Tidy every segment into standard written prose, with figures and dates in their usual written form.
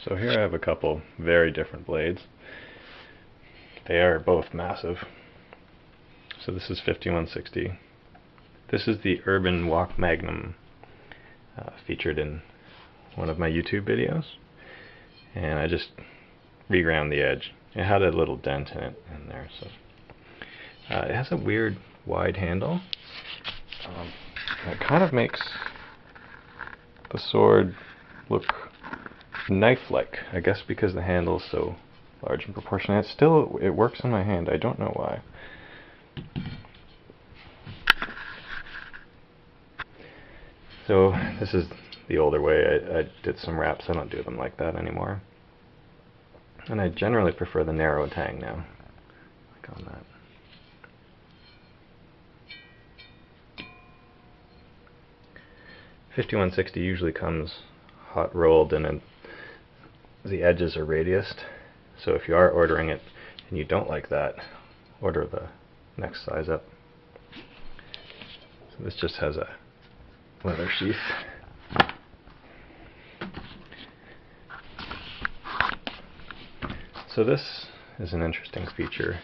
So here I have a couple very different blades. They are both massive. So this is 5160. This is the Urban Walk Magnum, featured in one of my YouTube videos. And I just reground the edge. It had a little dent in it in there. So it has a weird wide handle. It kind of makes the sword look knife-like, I guess because the handle is so large in proportion. It works in my hand. I don't know why. So this is the older way. I did some wraps. I don't do them like that anymore. And I generally prefer the narrow tang now, like on that. .5160 usually comes hot rolled and then the edges are radiused. So if you are ordering it and you don't like that, order the next size up. So this just has a leather sheath. So this is an interesting feature.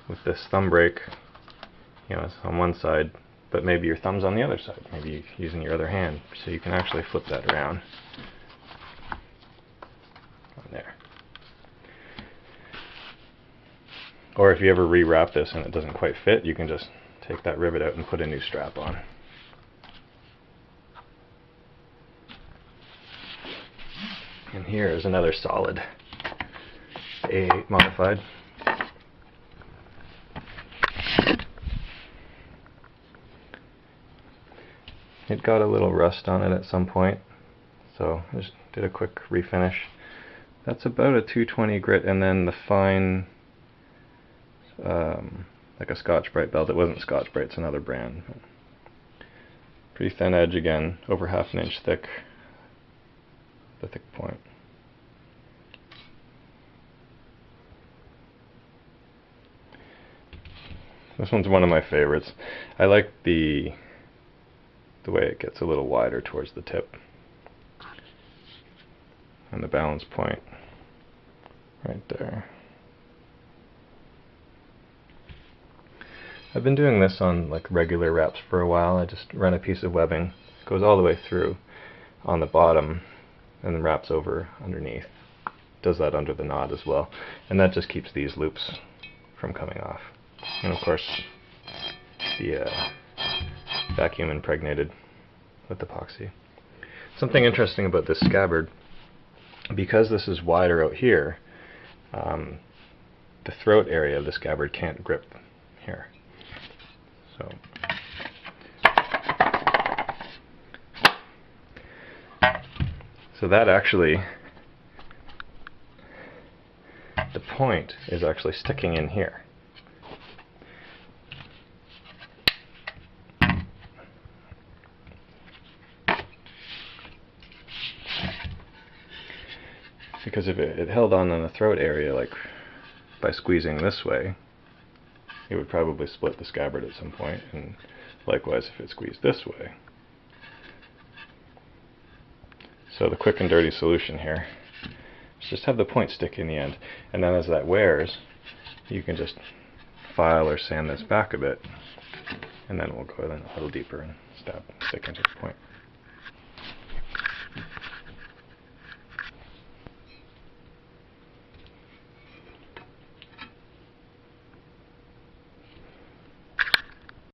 With this thumb brake, it's on one side, but maybe your thumb's on the other side. Maybe you're using your other hand, so you can actually flip that around. On there. Or if you ever rewrap this and it doesn't quite fit, you can just take that rivet out and put a new strap on. And here is another solid A8 modified. It got a little rust on it at some point, so I just did a quick refinish. That's about a 220 grit, and then the fine, like a Scotch-Brite belt. It wasn't Scotch-Brite, it's another brand. Pretty thin edge again, over ½ an inch thick, the thick point. This one's one of my favorites. I like the way it gets a little wider towards the tip. And the balance point right there. I've been doing this on like regular wraps for a while. I just run a piece of webbing, goes all the way through on the bottom, and then wraps over underneath. Does that under the knot as well. And that just keeps these loops from coming off. And of course, the vacuum impregnated with epoxy. Something interesting about this scabbard, because this is wider out here, the throat area of the scabbard can't grip here. So that actually, the point is actually sticking in here. Because if it held on in the throat area, like by squeezing this way, it would probably split the scabbard at some point, and likewise if it squeezed this way. So the quick and dirty solution here is just have the point stick in the end, and then as that wears, you can just file or sand this back a bit, and then we'll go in a little deeper and stick into the point.